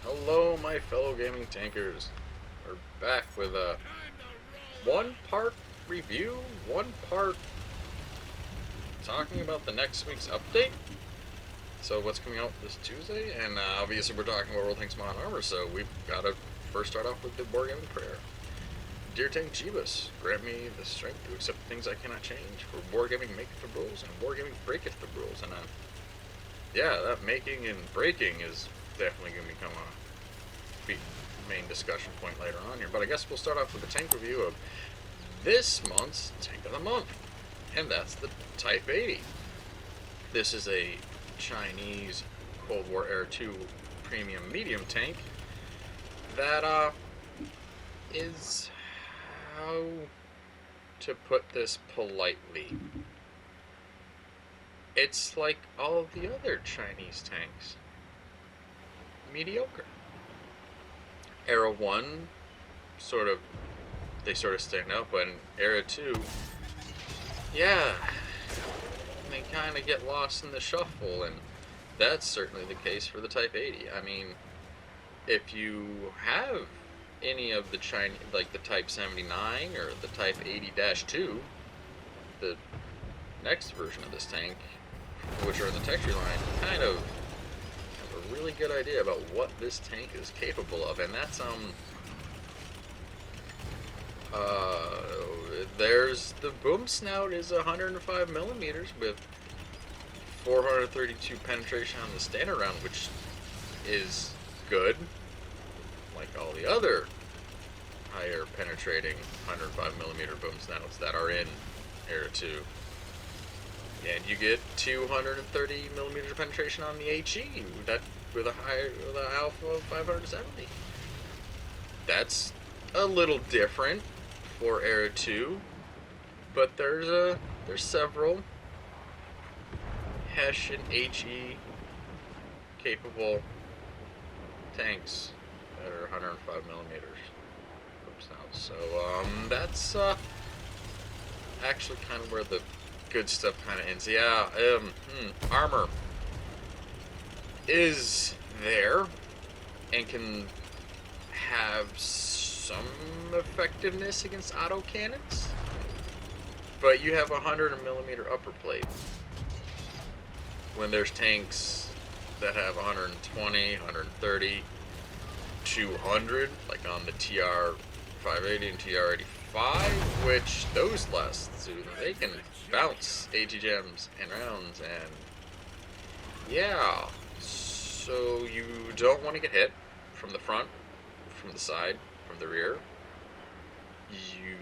Hello, my fellow gaming tankers. We're back with a one-part review, one-part talking about the next week's update. So what's coming out this Tuesday? And obviously we're talking about World Tanks Modern Armor, so we've got to first start off with the Wargaming prayer. Dear Tank Jeebus, grant me the strength to accept things I cannot change, for Wargaming maketh the rules, and Wargaming breaketh the rules. And yeah, that making and breaking is definitely going to become a main discussion point later on here. But I guess we'll start off with a tank review of this month's Tank of the Month, and that's the Type 80. This is a Chinese Cold War Era 2 premium medium tank that is, how to put this politely, it's like all of the other Chinese tanks. Mediocre. Era 1, they sort of stand out, but in Era 2, yeah, they kind of get lost in the shuffle, and that's certainly the case for the Type 80. I mean, if you have any of the Chinese, like the Type 79 or the Type 80-2, the next version of this tank, which are in the texture line, kind of have a really good idea about what this tank is capable of. And that's there's the boom snout is 105 millimeters with 432 penetration on the standard round, which is good, like all the other higher penetrating 105 millimeter boom snouts that are in Era 2. And you get 230 millimeter penetration on the HE that with an alpha of 570. That's a little different for Era 2, but there's several Hesh and HE capable tanks that are 105 millimeters. So that's actually kind of where the good stuff kind of ends. Yeah, armor is there and can have some effectiveness against auto cannons, but you have a 100 millimeter upper plate when there's tanks that have 120, 130, 200, like on the TR 580 and TR 85, which those last two, they can bounce AT gems and rounds, and yeah, so you don't want to get hit from the front, from the side, from the rear. You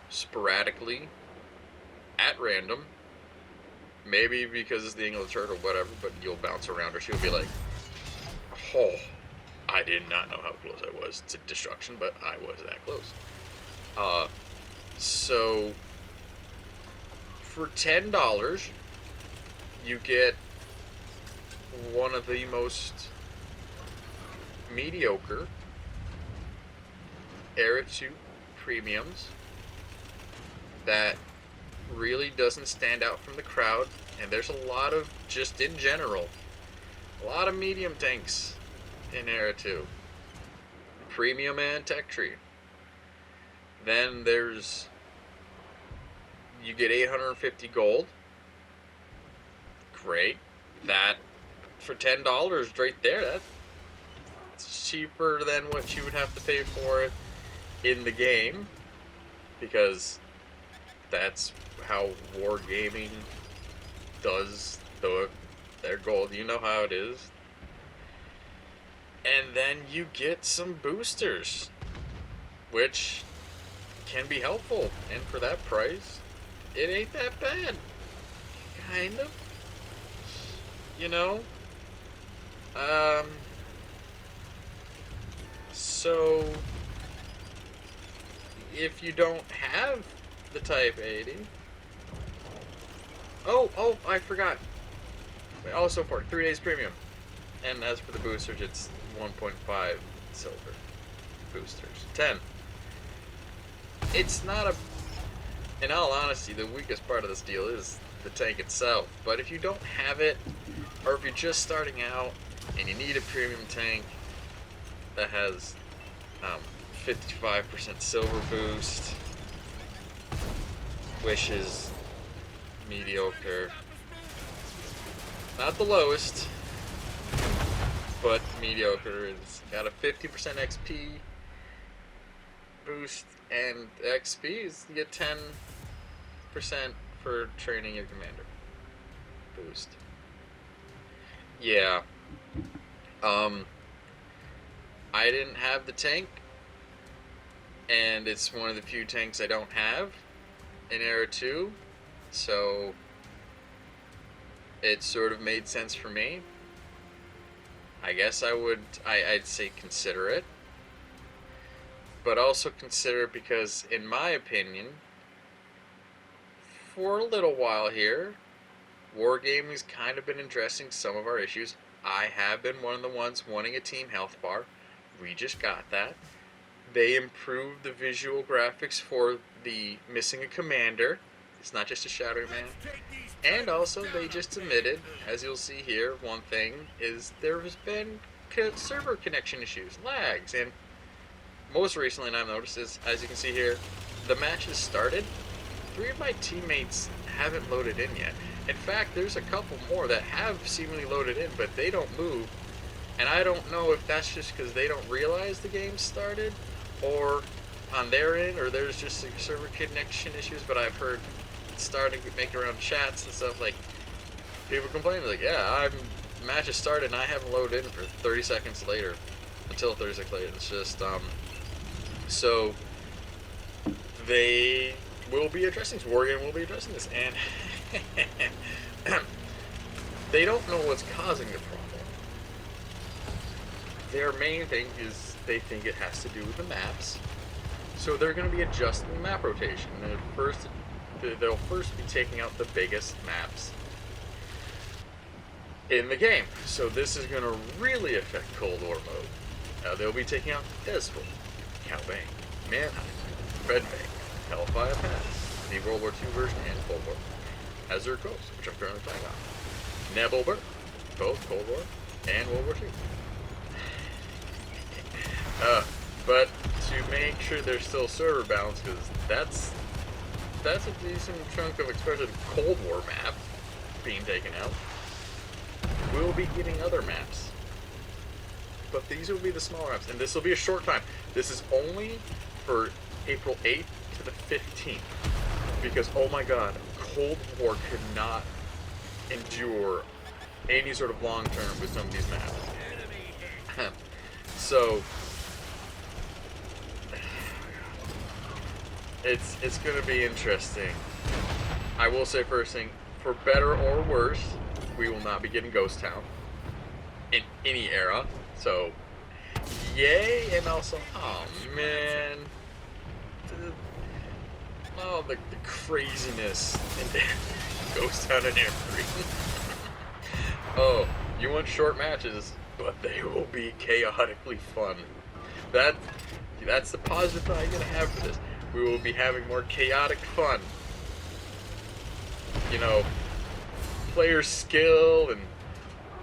sporadically, at random, maybe because it's the angle of the turret or whatever, but you'll bounce around her. She'll be like, oh, I did not know how close I was to destruction, but I was that close. So for $10, you get one of the most mediocre Era 2 premiums that really doesn't stand out from the crowd. And there's a lot of, just in general, a lot of medium tanks in Era 2. Premium and tech tree. Then you get 850 gold. Great. That, for $10 right there, that's cheaper than what you would have to pay for it in the game, because that's how Wargaming does their gold. You know how it is. And then you get some boosters, which can be helpful, and for that price, it ain't that bad. Kind of. You know? So, if you don't have the Type 80... Oh, I forgot. Also for 3 days premium. And as for the boosters, it's 1.5 silver boosters. 10. It's not in all honesty, the weakest part of this deal is the tank itself. But if you don't have it, or if you're just starting out and you need a premium tank, that has 55% silver boost, which is mediocre. Not the lowest, but mediocre. It's got a 50% XP boost, and XP is you get 10% for training your commander boost. Yeah. I didn't have the tank, and it's one of the few tanks I don't have in Era 2, so it sort of made sense for me. I guess I'd say consider it, but also consider it because, in my opinion, for a little while here, Wargaming's kind of been addressing some of our issues. I have been one of the ones wanting a team health bar. We just got that. They improved the visual graphics for the missing a commander. It's not just a Shadow Man. And also, they just admitted, as you'll see here, one thing is there has been server connection issues, lags, and most recently, and I've noticed is, as you can see here, the match has started. 3 of my teammates haven't loaded in yet. In fact, there's a couple more that have seemingly loaded in, but they don't move. And I don't know if that's just because they don't realize the game started, or on their end, or there's just server connection issues, but I've heard starting to make around chats and stuff, like, people complaining, like, yeah, the match has started and I haven't loaded in for 30 seconds later, until 30 seconds later. It's just, so, they will be addressing this, Wargaming will be addressing this, and they don't know what's causing the problem. Their main thing is they think it has to do with the maps, so they're going to be adjusting the map rotation. And they'll first be taking out the biggest maps in the game, so this is going to really affect Cold War mode. They'll be taking out Desville, Calbang, Manheim, Red Bank, Hellfire Pass, the World War II version and Cold War, Azure Coast, which I'm currently playing on, Nebelberg, both Cold War and World War II. But to make sure there's still server balance, because that's a decent chunk of, especially the Cold War map being taken out. We'll be getting other maps, but these will be the smaller maps, and this will be a short time. This is only for April 8th to the 15th, because, oh my god, Cold War could not endure any sort of long term with some of these maps. So it's going to be interesting. I will say first thing, for better or worse, we will not be getting Ghost Town in any era. So, yay, and also, oh man, the craziness in Ghost Town and Air 3. Oh, you want short matches, but they will be chaotically fun. That's the positive thing I'm gonna have for this. We will be having more chaotic fun. You know, player skill and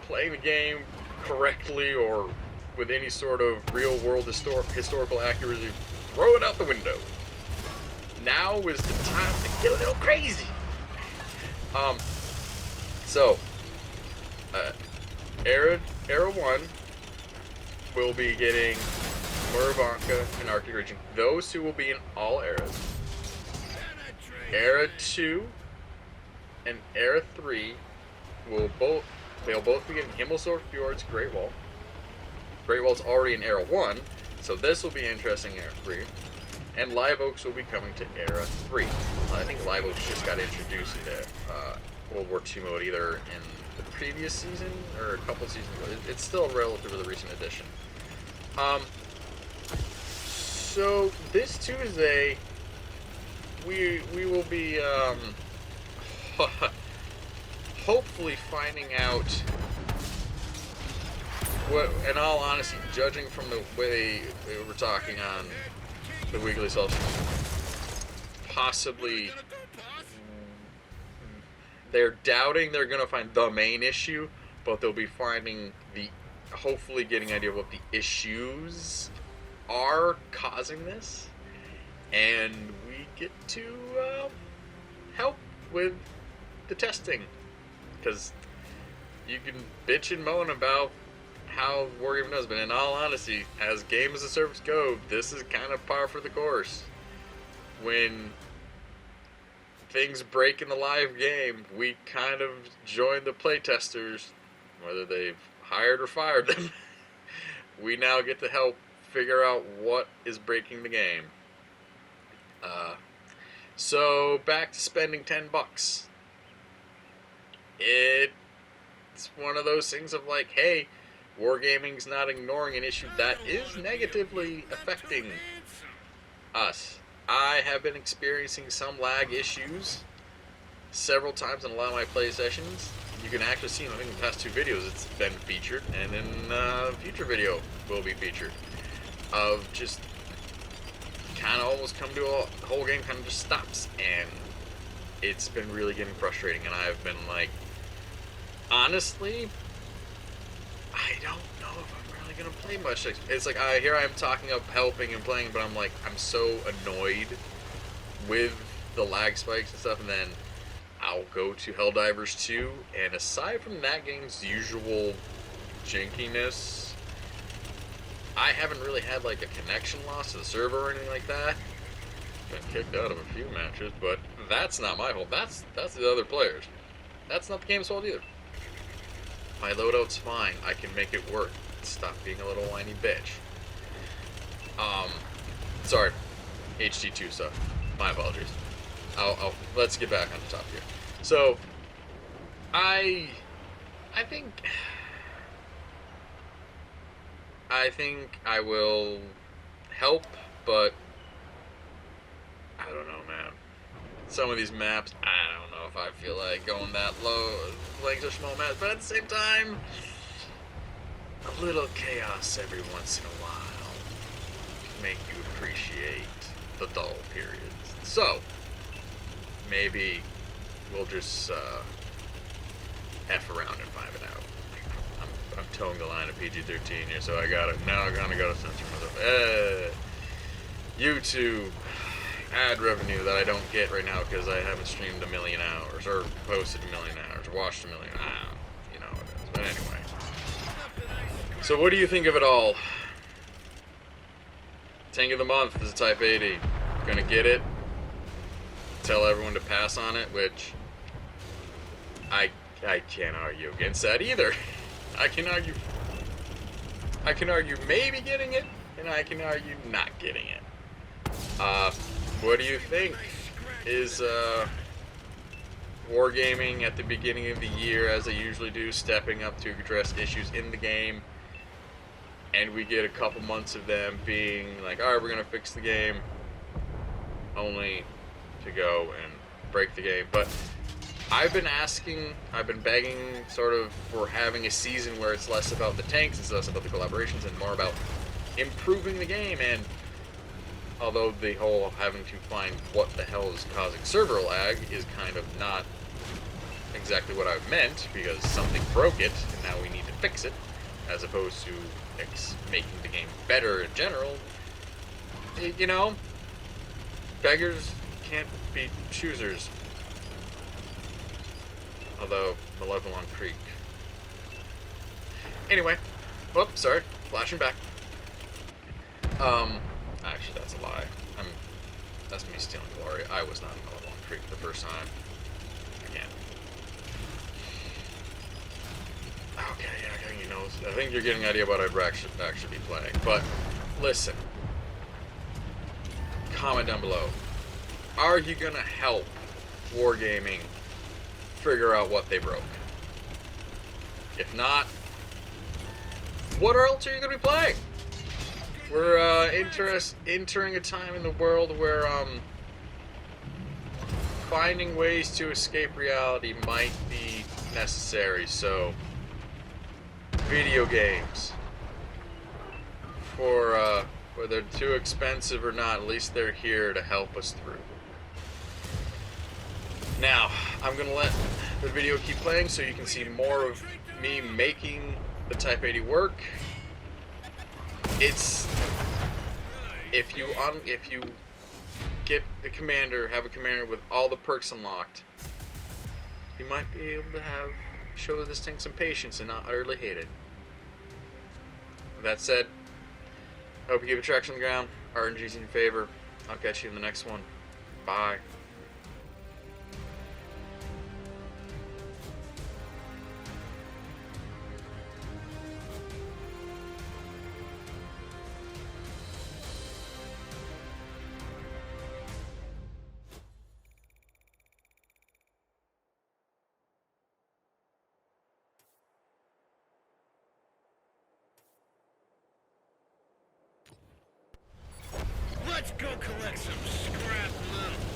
playing the game correctly or with any sort of real-world historical accuracy, throw it out the window. Now is the time to get a little crazy. Era 1 will be getting Muravanka and Arctic Region. Those two will be in all eras. Era 2 and Era 3 they'll both be getting Himmelsdorf Fjords Great Wall. Great Wall's already in Era 1, so this will be interesting in Era 3. And Live Oaks will be coming to Era 3. I think Live Oaks just got introduced into World War II mode either in the previous season or a couple seasons ago. It's still a relatively recent addition. So this Tuesday, we will be hopefully finding out what, in all honesty, judging from the way they were talking on the weekly self, possibly they're doubting they're going to find the main issue, but they'll be finding the hopefully getting an idea of what the issues are causing this, and we get to help with the testing, because you can bitch and moan about how Wargaming does, but in all honesty, as game as a service go, this is kind of par for the course. When things break in the live game, we kind of join the playtesters, whether they've hired or fired them. We now get to help figure out what is breaking the game. So back to spending $10. It's one of those things of like, hey, Wargaming's not ignoring an issue that is negatively affecting us. I have been experiencing some lag issues several times in a lot of my play sessions. You can actually see, I think in the past 2 videos it's been featured, and in a future video will be featured, of just kind of almost come to a whole game kind of just stops, and it's been really getting frustrating, and I've been like, honestly, I don't know if I'm really going to play much. It's like, here I am talking up helping and playing, but I'm like, I'm so annoyed with the lag spikes and stuff, and then I'll go to Helldivers 2, and aside from that game's usual jankiness, I haven't really had like a connection loss to the server or anything like that. Been kicked out of a few matches, but that's not my fault. That's the other players. That's not the game's fault either. My loadout's fine. I can make it work. Stop being a little whiny bitch. Sorry. HD2 stuff. My apologies. Let's get back on the top here. So, I think I will help, but I don't know, man. Some of these maps, I don't know if I feel like going that low, playing such small maps, but at the same time, a little chaos every once in a while can make you appreciate the dull periods. So, maybe we'll just F around and find it out. I'm towing the line of PG-13 here, so I gotta censor myself. YouTube ad revenue that I don't get right now because I haven't streamed 1 million hours, or posted 1 million hours, or watched 1 million hours. You know what it is. But anyway. So what do you think of it all? Tank of the month is a Type 80. Gonna get it. Tell everyone to pass on it, which I can't argue against that either. I can argue maybe getting it, and I can argue not getting it. What do you think? Is Wargaming at the beginning of the year, as they usually do, stepping up to address issues in the game, and we get a couple months of them being like, alright, we're gonna fix the game, only to go and break the game? But I've been begging sort of for having a season where it's less about the tanks, it's less about the collaborations, and more about improving the game. And although the whole having to find what the hell is causing server lag is kind of not exactly what I meant, because something broke it and now we need to fix it, as opposed to making the game better in general. You know, beggars can't be choosers. Although, Malevolent Creek. Anyway. Whoops, sorry. Flashing back. Actually, that's a lie. That's me stealing glory. I was not in Malevolent Creek the first time. Again. Okay, yeah, I think you know. I think you're getting an idea what I'd actually be playing. But, listen. Comment down below. Are you gonna help Wargaming figure out what they broke? If not, what else are you going to be playing? We're entering a time in the world where finding ways to escape reality might be necessary. So, video games, for whether they're too expensive or not, at least they're here to help us through. Now, I'm going to let the video keep playing so you can see more of me making the Type 80 work. It's if you get a commander, have a commander with all the perks unlocked, you might be able to show this thing some patience and not utterly hate it. With that said, I hope you keep a traction on the ground. RNG's in your favor. I'll catch you in the next one. Bye. Let's go collect some scrap metal.